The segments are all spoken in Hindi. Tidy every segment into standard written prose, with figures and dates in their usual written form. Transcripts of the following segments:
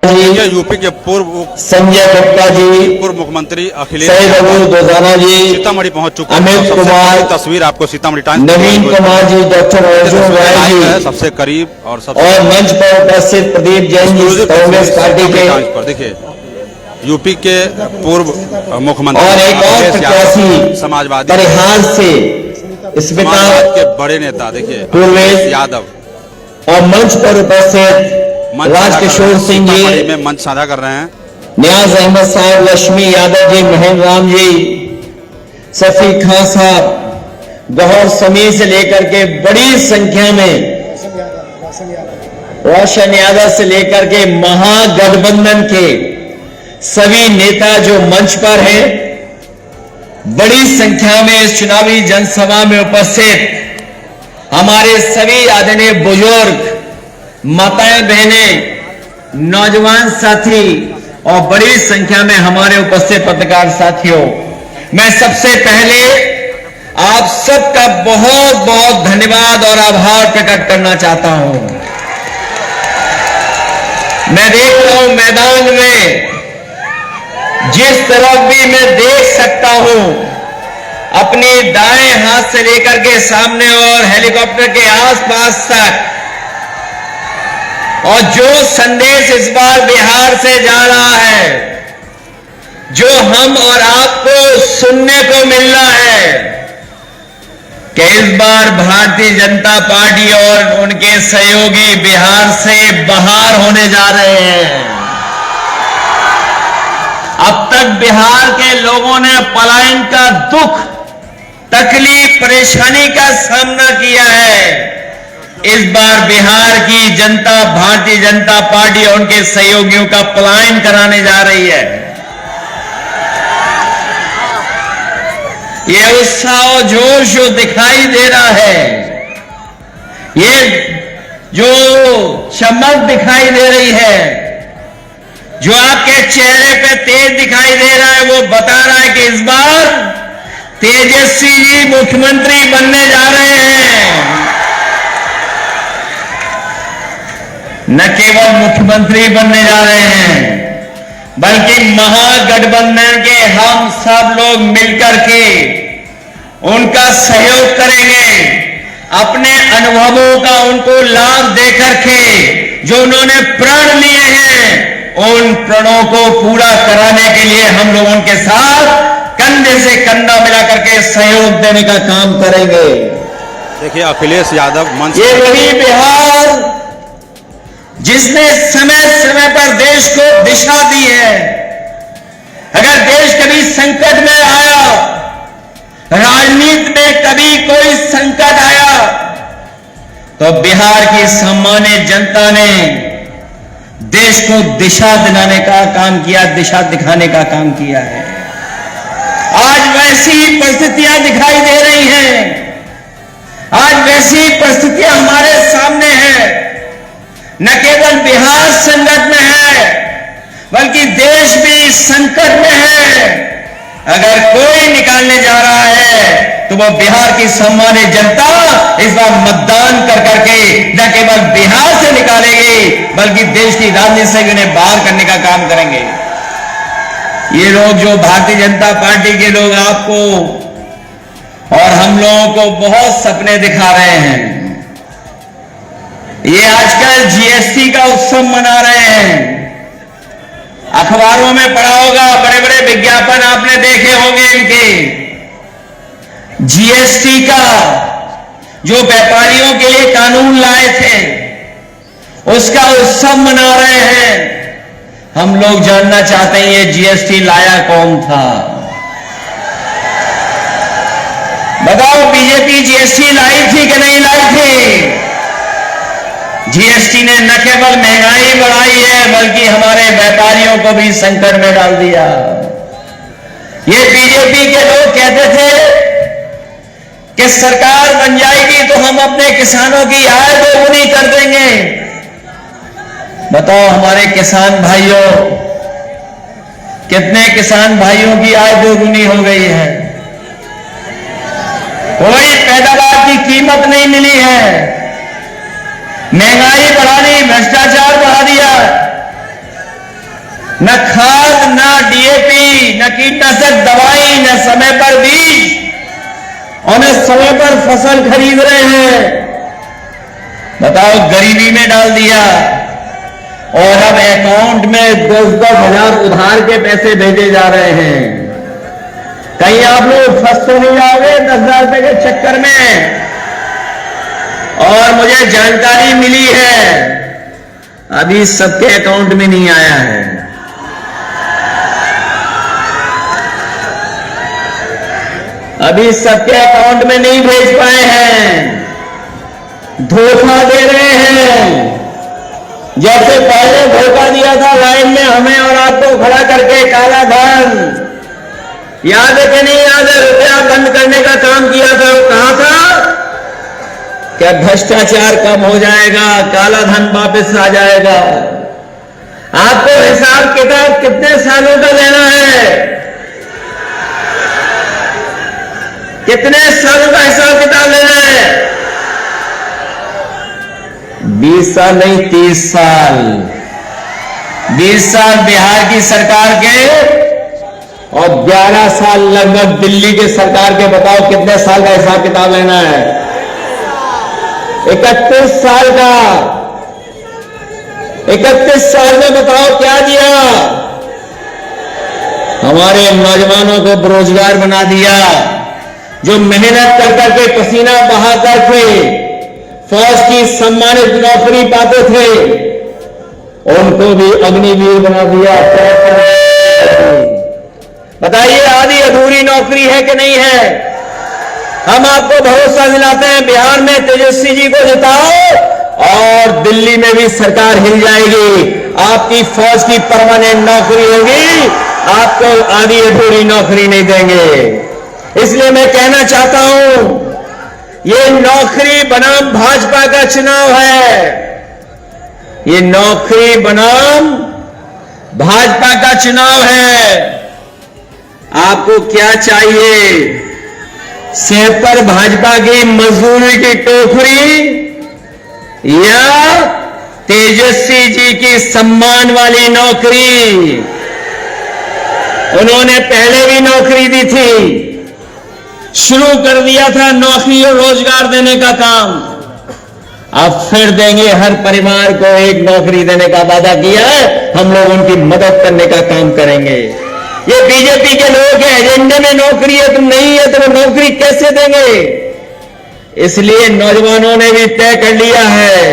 यूपी के पूर्व संजय गुप्ता जी, पूर्व मुख्यमंत्री अखिलेश सईद अबू दोजाना जी, सीतामढ़ी पहुंच चुके हैं। अमित सबसे कुमार, पहली तस्वीर आपको सीतामढ़ी टाइम्स नवीन कुमार जी, डॉक्टर अर्जुन राय जी सबसे करीब और मंच पर उपस्थित प्रदीप जैन जी कांग्रेस पार्टी के पर देखिए यूपी के पूर्व मुख्यमंत्री और एक और अखिलेश प्रत्याशी यादव, समाजवादी परिहार से समाजवाद के बड़े नेता देखिए पूर्वेश यादव और मंच पर उपस्थित राजकिशोर सिंह जी में मंच साझा कर रहे हैं। न्याज अहमद साहब, लक्ष्मी यादव जी, महेंद्र राम जी, सफी खान साहब, गौहर समीर से लेकर के बड़ी संख्या में रोशन यादव से लेकर के महागठबंधन के सभी नेता जो मंच पर हैं, बड़ी संख्या में इस चुनावी जनसभा में उपस्थित हमारे सभी आदरणीय बुजुर्ग, माताएं, बहनें, नौजवान साथी और बड़ी संख्या में हमारे उपस्थित पत्रकार साथियों, मैं सबसे पहले आप सबका बहुत बहुत धन्यवाद और आभार प्रकट करना चाहता हूं। मैं देख रहा हूं मैदान में जिस तरफ भी मैं देख सकता हूं, अपने दाएं हाथ से लेकर के सामने और हेलीकॉप्टर के आसपास तक, और जो संदेश इस बार बिहार से जा रहा है, जो हम और आपको सुनने को मिल रहा है कि इस बार भारतीय जनता पार्टी और उनके सहयोगी बिहार से बाहर होने जा रहे हैं। अब तक बिहार के लोगों ने पलायन का दुख, तकलीफ, परेशानी का सामना किया है। इस बार बिहार की जनता भारतीय जनता पार्टी और उनके सहयोगियों का पलायन कराने जा रही है। ये उत्साह और जोश जो दिखाई दे रहा है, ये जो चमक दिखाई दे रही है, जो आपके चेहरे पे तेज दिखाई दे रहा है, वो बता रहा है कि इस बार तेजस्वी जी मुख्यमंत्री बनने जा रहे हैं। न केवल मुख्यमंत्री बनने जा रहे हैं, बल्कि महागठबंधन के हम सब लोग मिलकर के उनका सहयोग करेंगे। अपने अनुभवों का उनको लाभ देकर के जो उन्होंने प्रण लिए हैं, उन प्रणों को पूरा कराने के लिए हम लोग उनके साथ कंधे से कंधा मिलाकर के सहयोग देने का काम करेंगे। देखिए अखिलेश यादव मंच, ये वही बिहार जिसने समय समय पर देश को दिशा दी है। अगर देश कभी संकट में आया, राजनीति में कभी कोई संकट आया, तो बिहार की सम्मानित जनता ने देश को दिशा दिलाने का काम किया, दिशा दिखाने का काम किया है। आज वैसी परिस्थितियां दिखाई दे रही हैं, आज वैसी परिस्थितियां हमारे सामने हैं। न केवल बिहार संकट में है, बल्कि देश भी संकट में है। अगर कोई निकालने जा रहा है तो वो बिहार की सम्मानित जनता इस बार मतदान कर करके न केवल बिहार से निकालेगी, बल्कि देश की राजनीति से उन्हें बाहर करने का काम करेंगे। ये लोग जो भारतीय जनता पार्टी के लोग आपको और हम लोगों को बहुत सपने दिखा रहे हैं। ये आजकल जीएसटी का उत्सव मना रहे हैं। अखबारों में पढ़ा होगा, बड़े बड़े विज्ञापन आपने देखे होंगे इनके। जीएसटी का जो व्यापारियों के लिए कानून लाए थे, उसका उत्सव मना रहे हैं। हम लोग जानना चाहते हैं ये जीएसटी लाया कौन था? बताओ, बीजेपी जीएसटी लाई थी कि नहीं लाई थी? जीएसटी ने न केवल महंगाई बढ़ाई है, बल्कि हमारे व्यापारियों को भी संकट में डाल दिया। ये बीजेपी के लोग कहते थे कि सरकार बन जाएगी तो हम अपने किसानों की आय दोगुनी कर देंगे। बताओ हमारे किसान भाइयों, कितने किसान भाइयों की आय दोगुनी हो गई है? कोई पैदावार की कीमत नहीं मिली है, महंगाई बढ़ा दी, भ्रष्टाचार बढ़ा दिया, न खाद, न डीएपी, न कीटनाशक दवाई, न समय पर बीज और न समय पर फसल खरीद रहे हैं। बताओ, गरीबी में डाल दिया। और अब अकाउंट में 10-10 हजार उधार के पैसे भेजे जा रहे हैं। कहीं आप लोग फंस तो नहीं जाओगे 10,000 रुपए के चक्कर में। और मुझे जानकारी मिली है अभी सबके अकाउंट में नहीं आया है। अभी सबके अकाउंट में नहीं भेज पाए हैं, धोखा दे रहे हैं। जैसे पहले धोखा दिया था लाइन में हमें और आपको खड़ा करके, काला धन याद है कि नहीं याद है? रुपया बंद करने का काम किया था, वो कहा था क्या भ्रष्टाचार कम हो जाएगा, काला धन वापस आ जाएगा। आपको हिसाब किताब कितने सालों का लेना है? कितने सालों का हिसाब किताब लेना है? 20 साल नहीं, 30 साल। 20 साल बिहार की सरकार के और 11 साल लगभग दिल्ली के सरकार के। बताओ कितने साल का हिसाब किताब लेना है? 31 साल का। 31 साल में बताओ क्या दिया? हमारे नौजवानों को बेरोजगार बना दिया। जो मेहनत कर करके पसीना बहा करके फौज की सम्मानित नौकरी पाते थे, उनको भी अग्निवीर बना दिया। बताइए, आधी अधूरी नौकरी है कि नहीं है? हम आपको भरोसा दिलाते हैं, बिहार में तेजस्वी जी को जिताओ और दिल्ली में भी सरकार हिल जाएगी। आपकी फौज की परमानेंट नौकरी होगी, आपको आधी अधूरी नौकरी नहीं देंगे। इसलिए मैं कहना चाहता हूं, ये नौकरी बनाम भाजपा का चुनाव है। ये नौकरी बनाम भाजपा का चुनाव है। आपको क्या चाहिए? सिर पर भाजपा की मजदूरी की टोकरी या तेजस्वी जी की सम्मान वाली नौकरी? उन्होंने पहले भी नौकरी दी थी, शुरू कर दिया था नौकरी और रोजगार देने का काम। अब फिर देंगे, हर परिवार को एक नौकरी देने का वादा किया है। हम लोग उनकी मदद करने का काम करेंगे। ये बीजेपी के लोग के एजेंडे में नौकरी है, तुम नहीं है तो वो नौकरी कैसे देंगे? इसलिए नौजवानों ने भी तय कर लिया है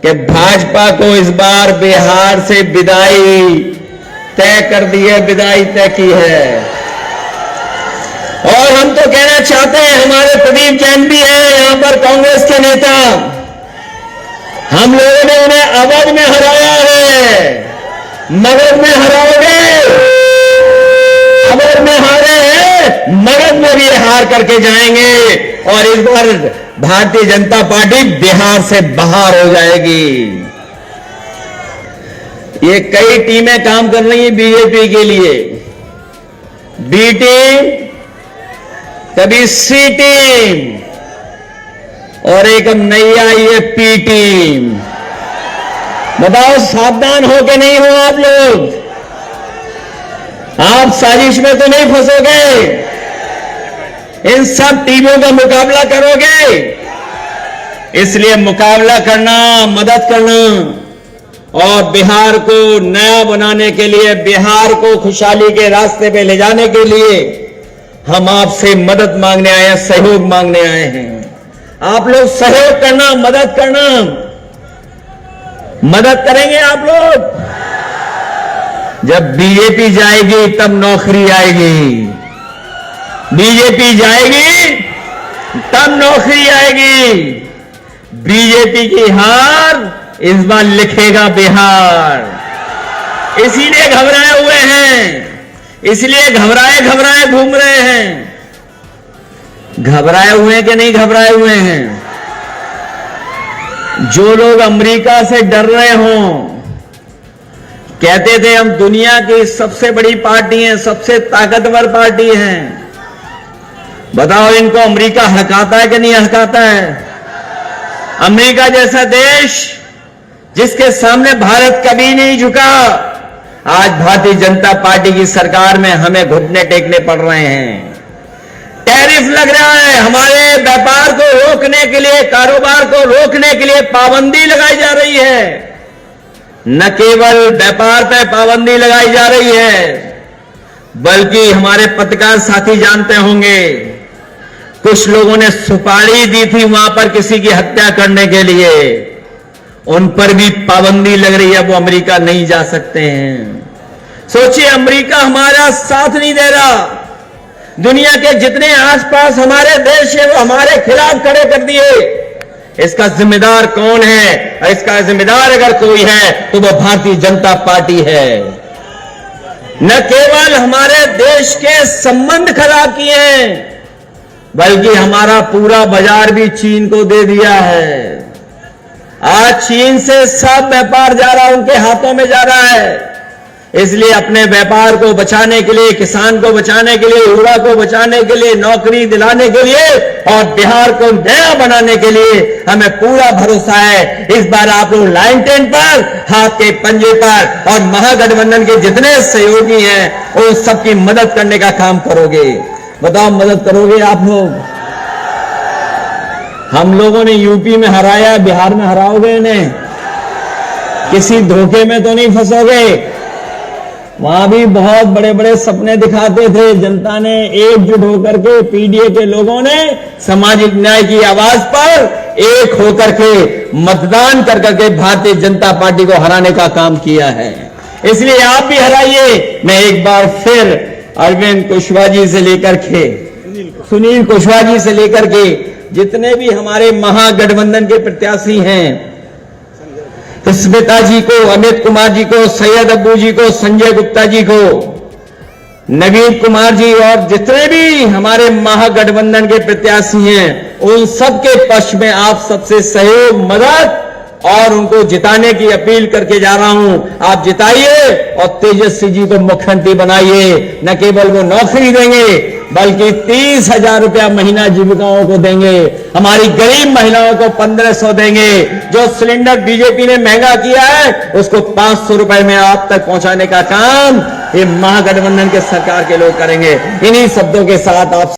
कि भाजपा को इस बार बिहार से विदाई तय कर दी है, विदाई तय की है। और हम तो कहना चाहते हैं, हमारे प्रदीप जैन भी हैं यहां पर, कांग्रेस के नेता। हम लोगों ने उन्हें अवध में हराया है, मगध में हराओगे। अवध में हारे हैं, मगध में भी हार करके जाएंगे और इस बार भारतीय जनता पार्टी बिहार से बाहर हो जाएगी। ये कई टीमें काम कर रही हैं बीजेपी के लिए। बी टीम, कभी सी टीम और एक नई आई है पी टीम। बताओ, सावधान हो के नहीं हो आप लोग? आप साजिश में तो नहीं फंसोगे? इन सब टीमों का मुकाबला करोगे? इसलिए मुकाबला करना, मदद करना और बिहार को नया बनाने के लिए, बिहार को खुशहाली के रास्ते पे ले जाने के लिए हम आपसे मदद मांगने आए हैं, सहयोग मांगने आए हैं। आप लोग सहयोग करना, मदद करना। मदद करेंगे आप लोग? जब बीजेपी जाएगी तब नौकरी आएगी। बीजेपी जाएगी तब नौकरी आएगी। बीजेपी की हार इस बार लिखेगा बिहार। इसीलिए घबराए हुए हैं, इसलिए घबराए घबराए घूम रहे हैं। घबराए हुए हैं कि नहीं घबराए हुए हैं? जो लोग अमेरिका से डर रहे हों, कहते थे हम दुनिया की सबसे बड़ी पार्टी हैं, सबसे ताकतवर पार्टी हैं, बताओ इनको अमेरिका हकाता है कि नहीं हकाता है? अमेरिका जैसा देश जिसके सामने भारत कभी नहीं झुका, आज भारतीय जनता पार्टी की सरकार में हमें घुटने टेकने पड़ रहे हैं। टैरिफ लग रहा है, हमारे व्यापार को रोकने के लिए, कारोबार को रोकने के लिए पाबंदी लगाई जा रही है। न केवल व्यापार पर पाबंदी लगाई जा रही है, बल्कि हमारे पत्रकार साथी जानते होंगे, कुछ लोगों ने सुपारी दी थी वहां पर किसी की हत्या करने के लिए, उन पर भी पाबंदी लग रही है, वो अमेरिका नहीं जा सकते हैं। सोचिए, अमेरिका हमारा साथ नहीं दे रहा, दुनिया के जितने आसपास हमारे देश है वो हमारे खिलाफ खड़े कर दिए। इसका जिम्मेदार कौन है? और इसका जिम्मेदार अगर कोई है तो वो भारतीय जनता पार्टी है। न केवल हमारे देश के संबंध खराब किए हैं, बल्कि हमारा पूरा बाजार भी चीन को दे दिया है। आज चीन से सब व्यापार जा रहा है, उनके हाथों में जा रहा है। इसलिए अपने व्यापार को बचाने के लिए, किसान को बचाने के लिए, युवा को बचाने के लिए, नौकरी दिलाने के लिए और बिहार को नया बनाने के लिए हमें पूरा भरोसा है। इस बार आप लोग लाइन 10 पर, हाथ के पंजे पर और महागठबंधन के जितने सहयोगी हैं उन सबकी मदद करने का काम करोगे। बताओ, मदद करोगे आप लोग? हम लोगों ने यूपी में हराया, बिहार में हराओगे इन्हें? किसी धोखे में तो नहीं फंसोगे? वहां भी बहुत बड़े बड़े सपने दिखाते थे, जनता ने एकजुट होकर के, पीडीए के लोगों ने सामाजिक न्याय की आवाज पर एक होकर के मतदान कर करके भारतीय जनता पार्टी को हराने का काम किया है। इसलिए आप भी हराइए। मैं एक बार फिर अरविंद कुशवाहा जी से लेकर के, सुनील कुशवाहा जी से लेकर के जितने भी हमारे महागठबंधन के प्रत्याशी हैं, स्मिता जी को, अमित कुमार जी को, सैयद अब्बू जी को, संजय गुप्ता जी को, नवीन कुमार जी और जितने भी हमारे महागठबंधन के प्रत्याशी हैं, उन सबके पक्ष में आप सबसे सहयोग, मदद और उनको जिताने की अपील करके जा रहा हूं। आप जिताइए और तेजस्वी जी को मुख्यमंत्री बनाइए। न केवल वो नौकरी देंगे, बल्कि 30,000 रुपया महीना जीविकाओं को देंगे। हमारी गरीब महिलाओं को 1500 देंगे। जो सिलेंडर बीजेपी ने महंगा किया है उसको 500 रुपए में आप तक पहुंचाने का काम ये महागठबंधन के सरकार के लोग करेंगे। इन्हीं शब्दों के साथ आप